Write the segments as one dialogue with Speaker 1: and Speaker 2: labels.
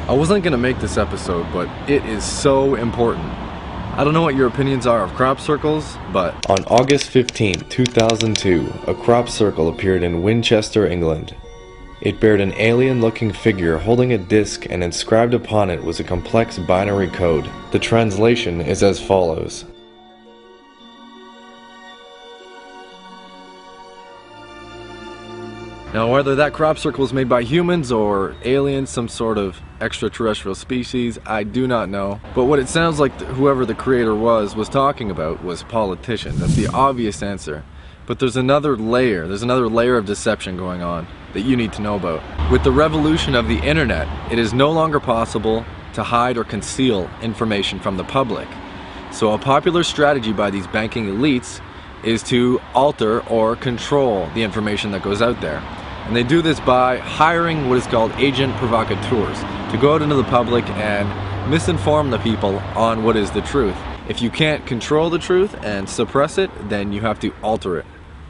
Speaker 1: I wasn't gonna make this episode, but it is so important. I don't know what your opinions are of crop circles, but
Speaker 2: On August 15, 2002, a crop circle appeared in Winchester, England. It bared an alien-looking figure holding a disc, and inscribed upon it was a complex binary code. The translation is as follows.
Speaker 1: now whether that crop circle was made by humans or aliens, some sort of extraterrestrial species, I do not know. But what it sounds like whoever the creator was talking about was politicians. That's the obvious answer. But there's another layer of deception going on that you need to know about. With the revolution of the internet, it is no longer possible to hide or conceal information from the public. So a popular strategy by these banking elites is to alter or control the information that goes out there. And they do this by hiring what is called agent provocateurs to go out into the public and misinform the people on what is the truth. If you can't control the truth and suppress it, then you have to alter it.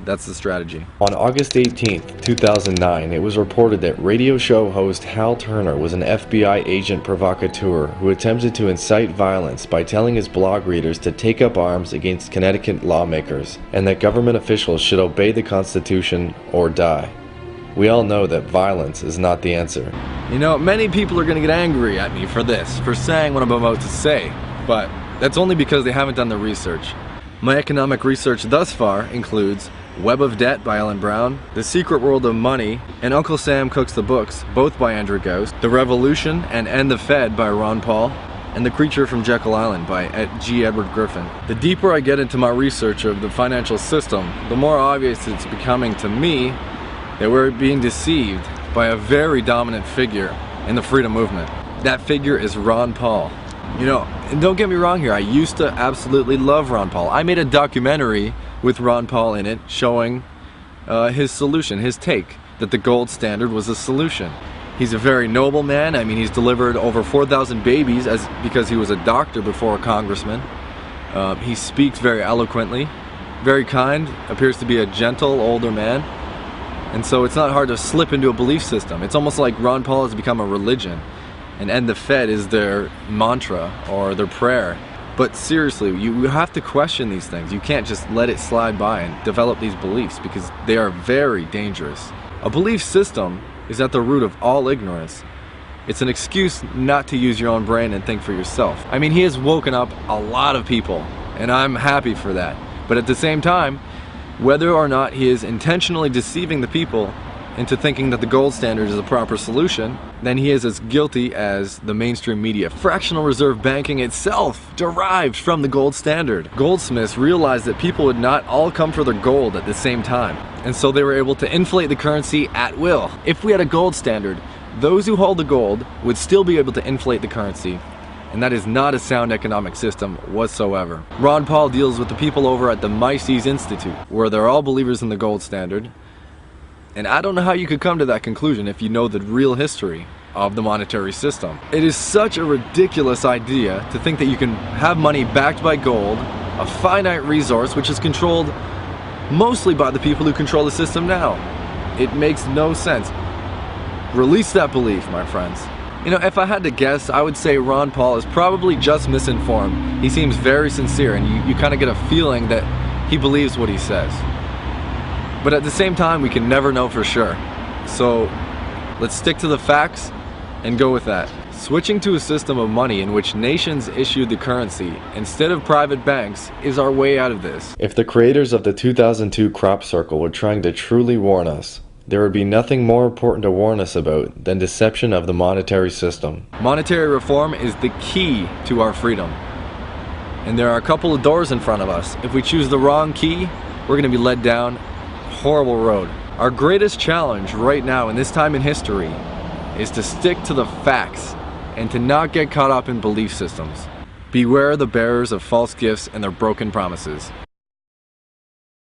Speaker 1: That's the strategy.
Speaker 2: On August 18, 2009, it was reported that radio show host Hal Turner was an FBI agent provocateur who attempted to incite violence by telling his blog readers to take up arms against Connecticut lawmakers, and that government officials should obey the Constitution or die. We all know that violence is not the answer.
Speaker 1: You know, many people are going to get angry at me for this, for saying what I'm about to say, but that's only because they haven't done the research. My economic research thus far includes Web of Debt by Ellen Brown, The Secret World of Money, and Uncle Sam Cooks the Books, both by Andrew Gauss, The Revolution and End the Fed by Ron Paul, and The Creature from Jekyll Island by G. Edward Griffin. The deeper I get into my research of the financial system, the more obvious it's becoming to me that we're being deceived by a very dominant figure in the freedom movement. That figure is Ron Paul. You know, and don't get me wrong here, I used to absolutely love Ron Paul. I made a documentary with Ron Paul in it showing his solution, his take, that the gold standard was a solution. He's a very noble man. I mean, he's delivered over 4,000 babies because he was a doctor before a congressman. He speaks very eloquently, very kind, appears to be a gentle older man. And so it's not hard to slip into a belief system. It's almost like Ron Paul has become a religion, and End the Fed is their mantra or their prayer. But seriously, you have to question these things. You can't just let it slide by and develop these beliefs, because they are very dangerous. A belief system is at the root of all ignorance. It's an excuse not to use your own brain and think for yourself. I mean, he has woken up a lot of people, and I'm happy for that. But at the same time, whether or not he is intentionally deceiving the people into thinking that the gold standard is a proper solution, then he is as guilty as the mainstream media. Fractional reserve banking itself derived from the gold standard. Goldsmiths realized that people would not all come for their gold at the same time, and so they were able to inflate the currency at will. If we had a gold standard, those who hold the gold would still be able to inflate the currency, and that is not a sound economic system whatsoever. Ron Paul deals with the people over at the Mises Institute, where they're all believers in the gold standard. And I don't know how you could come to that conclusion if you know the real history of the monetary system. It is such a ridiculous idea to think that you can have money backed by gold, a finite resource which is controlled mostly by the people who control the system now. It makes no sense. Release that belief, my friends. You know, if I had to guess, I would say Ron Paul is probably just misinformed. He seems very sincere, and you kind of get a feeling that he believes what he says. But at the same time, we can never know for sure. So let's stick to the facts and go with that. Switching to a system of money in which nations issue the currency instead of private banks is our way out of this.
Speaker 2: If the creators of the 2002 crop circle were trying to truly warn us, there would be nothing more important to warn us about than deception of the monetary system.
Speaker 1: Monetary reform is the key to our freedom. And there are a couple of doors in front of us. If we choose the wrong key, we're going to be led down a horrible road. Our greatest challenge right now in this time in history is to stick to the facts and to not get caught up in belief systems. Beware the bearers of false gifts and their broken promises.